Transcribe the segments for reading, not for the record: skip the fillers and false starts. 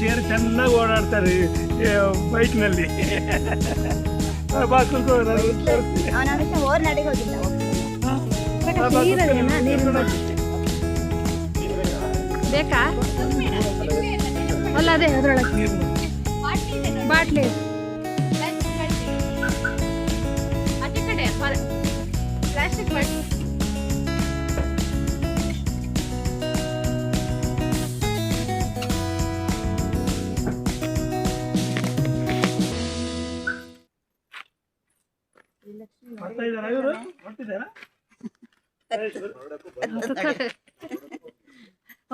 ಸೇರಿ ಚೆನ್ನಾಗಿ ಓಡಾಡ್ತಾರೆ ಬೈಕ್ನಲ್ಲಿ. ಬೇಕಾ ಅಲ್ಲ ಅದೇ ಅದರೊಳಗೆ ಬಾಟ್ಲಿ ಪ್ಲಾಸ್ಟಿಕ್ ಬಾಟ್ಲಿ.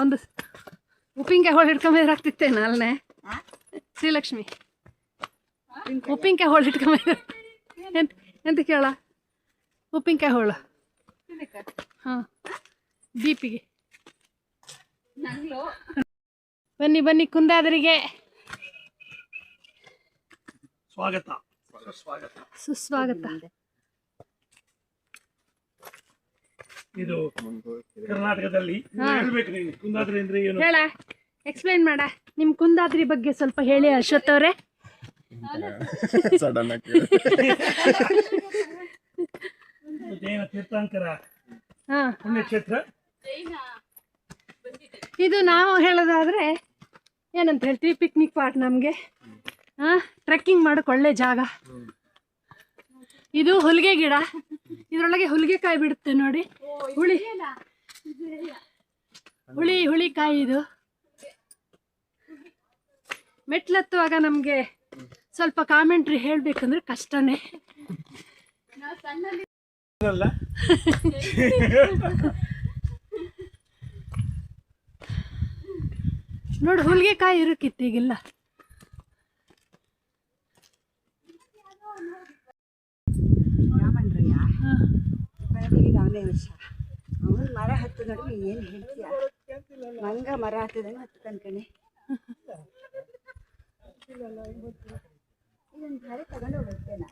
ಒಂದು ಉಪ್ಪಿನಕಾಯಿ ಹೋಳು ಹಿಡ್ಕೊಂಬಂದ್ರೆ ಆಗ್ತಿತ್ತೇನ ಅಲ್ಲೇ ಶ್ರೀಲಕ್ಷ್ಮಿ ಉಪ್ಪಿನಕಾಯಿ ಹೋಳು ಹಿಡ್ಕೊಂಬಂದ್ರೆ ಎಂತ ಕೇಳ ಉಪ್ಪಿನಕಾಯಿ ಹೋಳು ಹಾಂ ದೀಪಿಗೆ ಬನ್ನಿ ಬನ್ನಿ ಕುಂದಾದರಿಗೆ ಸ್ವಾಗತ ಸುಸ್ವಾಗತ. ಇದು ಕರ್ನಾಟಕದಲ್ಲಿ ಹೇಳ್ಬೇಕು ನೀನು ಕುಂದಾದ್ರಿ ಅಂದ್ರೆ ಏನು ಹೇಳ ಎಕ್ಸ್ಪ್ಲೈನ್ ಮಾಡ ನಿಮ್ ಕುಂದಾದ್ರಿ ಬಗ್ಗೆ ಸ್ವಲ್ಪ ಹೇಳಿ ಅಶ್ವಥ್ ಅವರೇ. ಜೈನ ತೀರ್ಥಂಕರ ಹಾ ಪುಣ್ಯಕ್ಷೇತ್ರ. ಇದು ನಾವು ಹೇಳೋದಾದ್ರೆ ಏನಂತ ಹೇಳ್ತೀವಿ, ಪಿಕ್ನಿಕ್ ಪಾರ್ಟ್ ನಮಗೆ. ಟ್ರೆಕ್ಕಿಂಗ್ ಮಾಡೋಕೆ ಒಳ್ಳೆ ಜಾಗ. ಇದು ಹುಲಿಗೆ ಗಿಡ, ಇದರೊಳಗೆ ಹುಲಿಗೆಕಾಯಿ ಬಿಡುತ್ತೆ ನೋಡಿ. ಹುಳಿಕಾಯಿ. ಇದು ಮೆಟ್ಲತ್ತುವಾಗ ನಮಗೆ ಸ್ವಲ್ಪ ಕಾಮೆಂಟ್ರಿ ಹೇಳ್ಬೇಕಂದ್ರೆ ಕಷ್ಟನೇ. ನೋಡಿ ಹುಲಿಗೆಕಾಯಿ ಇರಕ್ಕಿತ್ತು, ಈಗಿಲ್ಲ. ಅವನು ಮರ ಹತ್ತು ನೋಡಿ ಏನು ಹೇಳ್ತೀಯ, ಮಂಗ ಮರ ಹತ್ತದಂಗೆ ಹತ್ತು ಕಣ್ಕಣೆ. ಇದೊಂದು ಧಾರೆ ತಗೊಂಡು ಹೋಗ್ತೇನೆ.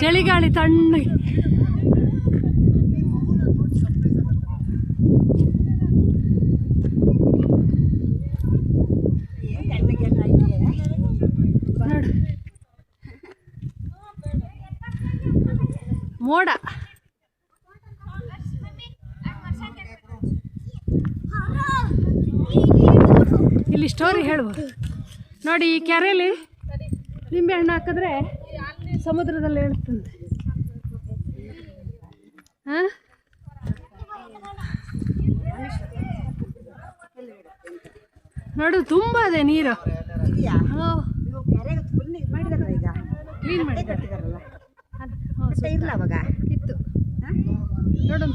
ಚಳಿಗಾಳಿ ತಣ್ಣಗೆ. ಮೋಡ. ಇಲ್ಲಿ ಸ್ಟೋರಿ ಹೇಳ್ಬೋದು ನೋಡಿ. ಈ ಕೆರೆಯಲ್ಲಿ ನಿಂಬೆ ಹಣ್ಣು ಹಾಕಿದ್ರೆ ಸಮುದ್ರದಲ್ಲಿ ಹೇಳ್ತಂತೆ. ನೋಡು ತುಂಬ ಅದೇ ನೀರು. ಕ್ಲೀನ್ ಮಾಡಿದಾರಲ್ಲ ಇತ್ತು ನೋಡು.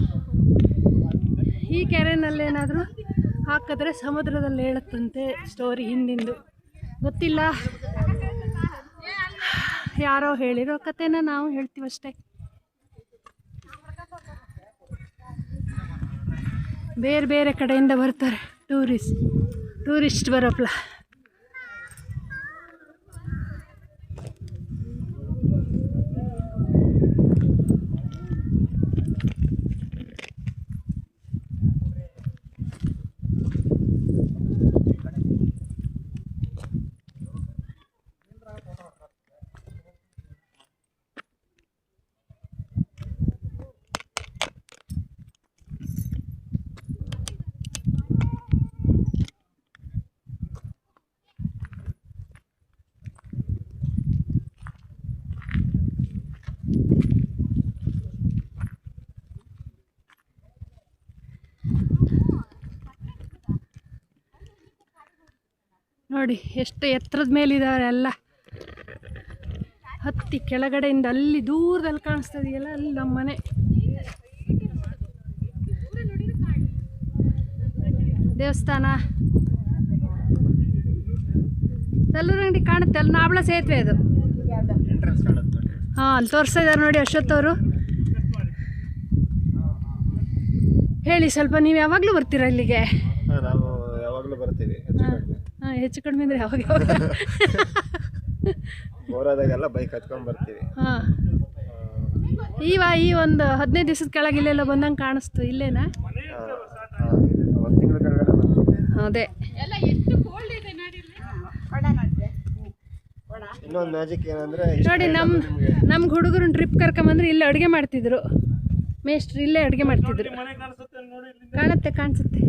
ಈ ಕೆರೆನಲ್ಲೇನಾದರೂ ಹಾಕಿದ್ರೆ ಸಮುದ್ರದಲ್ಲಿ ಹೇಳುತ್ತಂತೆ. ಸ್ಟೋರಿ ಹಿಂದಿಂದು ಗೊತ್ತಿಲ್ಲ, ಯಾರೋ ಹೇಳಿರೋ ಕಥೆನ ನಾವು ಹೇಳ್ತೀವಷ್ಟೇ. ಬೇರೆ ಬೇರೆ ಕಡೆಯಿಂದ ಬರ್ತಾರೆ ಟೂರಿಸ್ಟ್ ಬರೋಪ್ಲ. ನೋಡಿ ಎಷ್ಟು ಎತ್ತರದ ಮೇಲಿದ್ದಾರೆ ಎಲ್ಲ. ಹತ್ತಿ ಕೆಳಗಡೆಯಿಂದ ಅಲ್ಲಿ ದೂರದಲ್ಲಿ ಕಾಣಿಸ್ತದೆಯಲ್ಲ, ಅಲ್ಲಿ ನಮ್ಮ ಮನೆ. ದೇವಸ್ಥಾನ ತಲ್ಲೂರಂಗಡಿ ಕಾಣುತ್ತೆ, ಅಲ್ಲಿ ನಾಬಳ ಸೇತುವೆ ಅದು. ಹಾಂ ಅಲ್ಲಿ ತೋರಿಸ್ತಾ ಇದ್ದಾರೆ ನೋಡಿ ಅಶ್ವಥ್ ಅವರು. ಹೇಳಿ ಸ್ವಲ್ಪ, ನೀವು ಯಾವಾಗಲೂ ಬರ್ತೀರಾ ಇಲ್ಲಿಗೆ? ನಾವು ಯಾವಾಗಲೂ ಬರ್ತೀವಿ. ಹಾಂ, ಹೆಚ್ಚು ಕಡಿಮೆ ಅಂದರೆ ಯಾವಾಗ ಯಾವಾಗ? ಬೋರಾದಾಗೆಲ್ಲ ಬೈಕ್ ಹತ್ಕೊಂಡು ಬರ್ತೀವಿ. ಹಾಂ, ಈ ಒಂದು 15 ದಿವಸದ ಕೆಳಗೆ ಇಲ್ಲೆಲ್ಲ ಬಂದಂಗೆ ಕಾಣಿಸ್ತು. ಇಲ್ಲೇನಾ? 1 ತಿಂಗಳ ಕೆಳಗಡೆ ಬರ್ತೀವಿ. ಅದೇ. ಇನ್ನೊಂದು ಮ್ಯಾಜಿಕ್ ಏನಂದ್ರೆ ನೋಡಿ, ನಮ್ಗೆ ಹುಡುಗರನ್ನ ಟ್ರಿಪ್ ಕರ್ಕೊಂಬಂದ್ರೆ ಇಲ್ಲೇ ಅಡುಗೆ ಮಾಡ್ತಿದ್ರು. ಮೇಷ್ಟ್ರು ಇಲ್ಲೇ ಅಡುಗೆ ಮಾಡ್ತಿದ್ರು. ಕಾಣುತ್ತೆ, ಕಾಣಿಸುತ್ತೆ.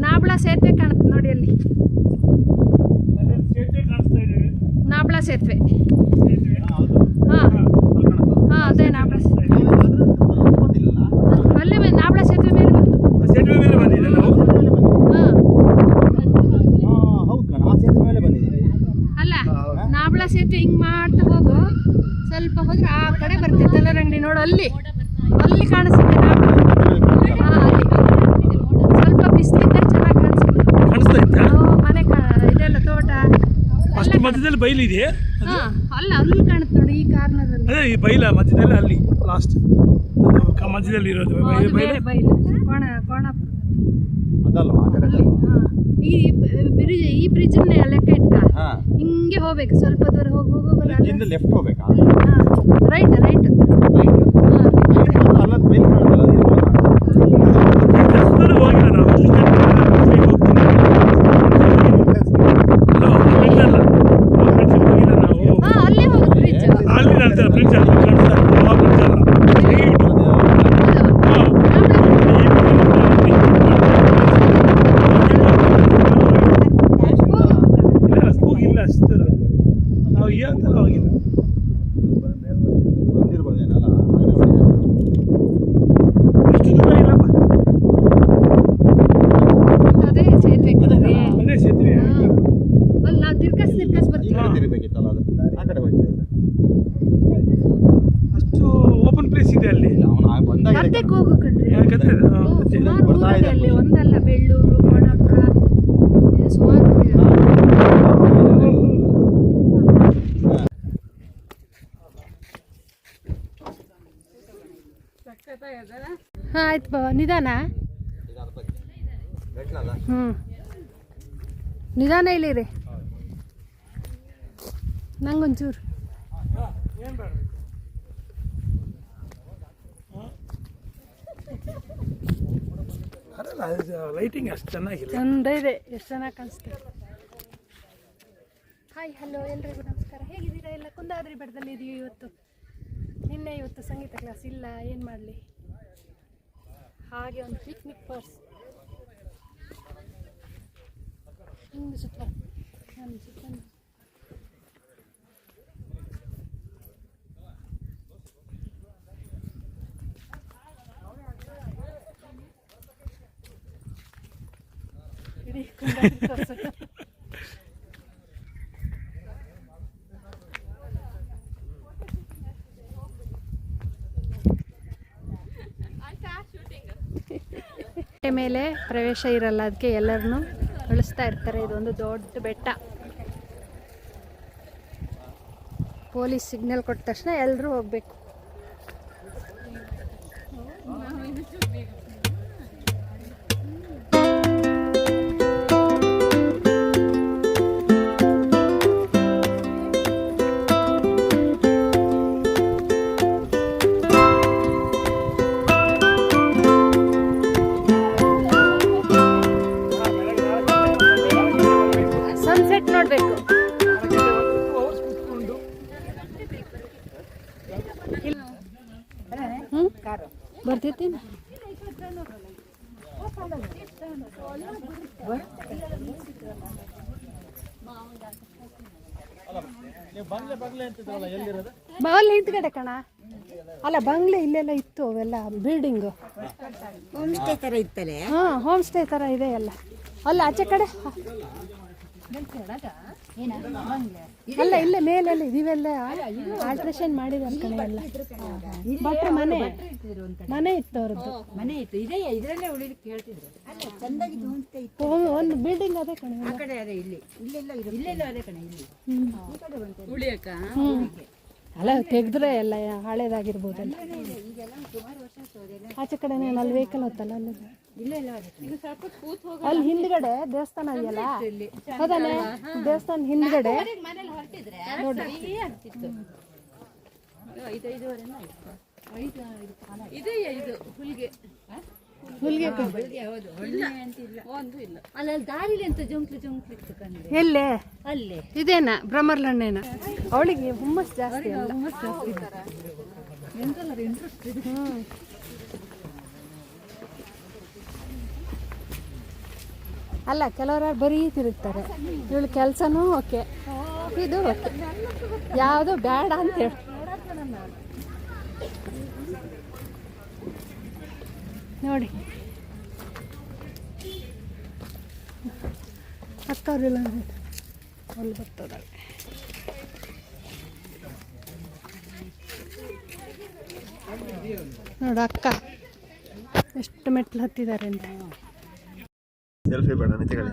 ನಾಬ್ಳಾ ಸೇತುವೆ ಕಾಣುತ್ತೆ ನೋಡಿ ಅಲ್ಲಿ. ನಾಬ್ಳಾ ಸೇತುವೆ. ಹಾಂ ಹಾಂ, ಅದೇ ನಾಬ್ಳಾ ಸೇತುವೆ. ಅಲ್ಲೇ ನಾಬ್ಳಾ ಸೇತುವೆ ಮೇಲೆ ಬಂತು. ಅಲ್ಲ, ನಾಬ್ಳಾ ಸೇತುವೆ ಹಿಂಗೆ ಮಾಡ್ತಾ ಹೋಗು, ಸ್ವಲ್ಪ ಹೋದ್ರೆ ಆ ಕಡೆ ಬರ್ತೈತೆ ತಲರಂಗಡಿ ನೋಡು. ಅಲ್ಲಿ ಕಾಣಿಸುತ್ತೆ ನಾಬ್ಳಾ. ಹಾಂ, ಅಲ್ಲಿ ಸ್ವಲ್ಪ ಬಿಸಿಲಿದ್ದಾಗ ಚೆನ್ನಾಗಿ ಕಾಣಿಸುತ್ತೆ. ಮನೆ ಇದೆಲ್ಲ ತೋಟ ಅಷ್ಟು ಮಧ್ಯದಲ್ಲಿ ಬೈಲಿದೆ. ಹಾಂ, ಅಲ್ಲ ಅಲ್ಲಿ ಕಾಣುತ್ತೆ ನೋಡಿ, ಈ ಕಾರ್ನರಲ್ಲಿ. ಅದೇ ಈ ಬೈಲ ಮಧ್ಯದಲ್ಲಿ, ಅಲ್ಲಿ ಲಾಸ್ಟ್ ಮಧ್ಯದಲ್ಲಿ ಇರೋದು ಬೇರೆ ಬೈಲು. ಕೋಣಾಪುರ ಅದಲ್ವಾ ಆ ಕಡೆ? ಹಾಂ, ಈ ಬ್ರಿಡ್ಜನ್ನೇ ಲೆಕ್ಕ ಇಟ್ಕ ಹಿಂಗೆ ಹೋಗ್ಬೇಕು. ಸ್ವಲ್ಪ ದೂರ ಹೋಗಲ್ಲ, ಲೆಫ್ಟ್ ಹೋಗ್ಬೇಕಾ? ಹಾಂ, ರೈಟ್. ಅಲ್ಲದ ಬೈಕ್ ಕಾಣುತ್ತಲ್ಲ, ಹೋಗಿಲ್ಲ ನಾವು. ಹಾಂ, ಅಲ್ಲೇ ಹೋಗೋದು ಬ್ರಿಡ್ಜ್. ಅಲ್ಲಿ ಕಾಣ್ತಾರೆ ಬ್ರಿಡ್ಜ್, ಅಲ್ಲಿ ಕಾಣಿಸ್ತಾರೆ. ಬ್ರಿಡ್ಜ್ ಅಲ್ಲ, ಹೋಗಿಲ್ಲ ಅಷ್ಟು ನಾವು ಏನಂತ ಹೋಗಿಲ್ಲ. ಬಂದಿರ್ಬೋದೇನಲ್ಲ, ಅಷ್ಟು ದೂರ ಇಲ್ಲಪ್ಪ. ಅದೇ ಸೇತುವೆ ಕಡೆ. ಅದೇ ಸೇತುವೆ. ಅಲ್ಲಿ ನಾವು ತಿರ್ಕಸ್ ಈ ಬರ್ತೀವಿ. ಕಡೆ ತಿರುಗಬೇಕಿತ್ತಲ್ಲ, ಅದು ಆ ಕಡೆ ಹೋಯ್ತು. ಅಷ್ಟು ಓಪನ್ ಪ್ಲೇಸ್ ಇದೆ ಅಲ್ಲಿ. ಅವನು ಬಂದಾಗ ಗದ್ದೆಗೆ ಹೋಗು ಕಣ್ರಿ. ಯಾಕಂದ್ರೆ ಸುಮಾರು ಊರಿದೆ ಅಲ್ಲಿ, ಒಂದಲ್ಲ, ಬೆಳ್ಳೂರು, ಕೋಣಾಪುರ, ಸುಮಾರು ಊರಿದೆ. ಹಾಂ, ಆಯ್ತು ಬಾ, ನಿಧಾನ. ಹ್ಞೂ, ನಿಧಾನ ಇಲ್ಲಿರಿ. ನಂಗೊಂಚೂರು ಅಲ್ಲ, ಲೈಟಿಂಗ್ ಅಷ್ಟು ಚೆನ್ನಾಗಿಲ್ಲ. ಚಂದ ಇದೆ, ಎಷ್ಟು ಚೆನ್ನಾಗಿ ಕಾಣಿಸ್ತದೆ. ಹಾಯ್, ಹಲೋ ಎಲ್ರಿಗೂ ನಮಸ್ಕಾರ. ಹೇಗಿದ್ದೀರಾ ಎಲ್ಲ? ಕುಂದಾದ್ರಿ ಬೆಟ್ಟದಲ್ಲಿ ಇದೀವಿ ಇವತ್ತು. ಇವತ್ತು ಸಂಗೀತ ಕ್ಲಾಸ್ ಇಲ್ಲ, ಏನು ಮಾಡಲಿ. ಹಾಗೆ ಒಂದು ಪಿಕ್ನಿಕ್ ಪರ್ಸ್ ಹಿಂಗೆ ಸುತ್ತ ಇಡೀ ಕುಂದಾದ್ರಿ ತೋರ್ಸೋದು. ಮೇಲೆ ಪ್ರವೇಶ ಇರಲ್ಲ, ಅದಕ್ಕೆ ಎಲ್ಲರನ್ನೂ ಕಳಿಸ್ತಾ ಇರ್ತಾರೆ. ಇದೊಂದು ದೊಡ್ಡ ಬೆಟ್ಟ. ಪೊಲೀಸ್ ಸಿಗ್ನಲ್ ಕೊಟ್ಟ ತಕ್ಷಣ ಎಲ್ಲರೂ ಹೋಗ್ಬೇಕು. ನೋಡ್ಬೇಕು. ಬರ್ತೈತಿ. ಅಲ್ಲಿ ಹಿಂದ್ಗಡೆ ಕಣ. ಅಲ್ಲ, ಬಂಗ್ಲೆ ಇಲ್ಲೆಲ್ಲ ಇತ್ತು, ಅವೆಲ್ಲ ಬಿಲ್ಡಿಂಗ್ ಹೋಮ್ ಸ್ಟೇ ಥರ ಇತ್ತಲೆ. ಹಾಂ, ಹೋಮ್ ಸ್ಟೇ ಥರ ಇದೆ ಎಲ್ಲ. ಅಲ್ಲ, ಆಚೆ ಕಡೆ ಅಲ್ಲ, ಇಲ್ಲೇ ಮೇಲೆಲ್ಲ ಇವೆಲ್ಲ ಆಲ್ಟ್ರೇಷನ್ ಮಾಡಿದ ಕಡೆ ಎಲ್ಲ. ಬಟ್ ಮನೆ ಇತ್ತು ಅವ್ರದ್ದು. ಮನೆ ಇತ್ತು, ಇದೇ ಇದರಲ್ಲೇ ಉಳಿಲಿಕ್ಕೆ ಹೇಳ್ತಿದ್ರು. ಚಂದಾಗಿದ್ದು ಹೋಮ್ ಸ್ಟೇ ಇತ್ತು. ಒಂದು ಬಿಲ್ಡಿಂಗ್ ಅದೇ ಕಣೆ, ಆ ಕಡೆ ಅದೇ, ಇಲ್ಲೆಲ್ಲ ಅದೇ ಕಣೆ, ಇಲ್ಲಿ ಈ ಕಡೆ ಬಂತು ಉಳಿಯಕ್ಕ. ಅಲ್ಲ ತೆಗೆದ್ರೆ ಎಲ್ಲ ಹಳೇದಾಗಿರ್ಬೋದಲ್ಲ. ಆಚೆ ಕಡೆನೇ ಅಲ್ಲಿ ವೆಹಿಕಲ್ ಹೊತ್ತಲ್ಲ ಅಲ್ಲಿ ಅಲ್ಲಿ ಹಿಂದ್ಗಡೆ ದೇವಸ್ಥಾನ ಇದೆಯಲ್ಲ ಹೌದಾನೆ, ದೇವಸ್ಥಾನ ಹಿಂದ್ಗಡೆ ನೋಡಿ. ಹುಲ್ಗೆ ಅಲ್ಲಿ ದಾರಿಲಿ ಅಂತ ಜುಂಕ್ಲಿ ಜುಂಕ್ಲಿ ಇತ್ತು ಎಲ್ಲೇ ಅಲ್ಲಿ ಇದೇನಾ ಭ್ರಮರ್ಲಣ್ಣೇನ? ಅವಳಿಗೆ ಹುಮ್ಮಸ್ ಜಾಸ್ತಿ ಅಲ್ಲ. ಅಲ್ಲ ಕೆಲವರು ಬರೀ ತಿರುಗ್ತಾರೆ. ಇವಳು ಕೆಲಸನೂ ಓಕೆ, ಇದು ಓಕೆ, ಯಾವುದು ಬೇಡ ಅಂತೇಳಿ. ನೋಡಿ ಅಕ್ಕವ್ರಿಲ್ಲ ಅಲ್ಲಿ ಬರ್ತದಲ್ಲ. ನೋಡು ಅಕ್ಕ ಎಷ್ಟು ಮೆಟ್ಲು ಹತ್ತಿದ್ದಾರೆ ಅಂತ. ಸೆಲ್ಫಿ ಬೇಡ ನಿಂತ್ಕೊಳ್ಳಿ.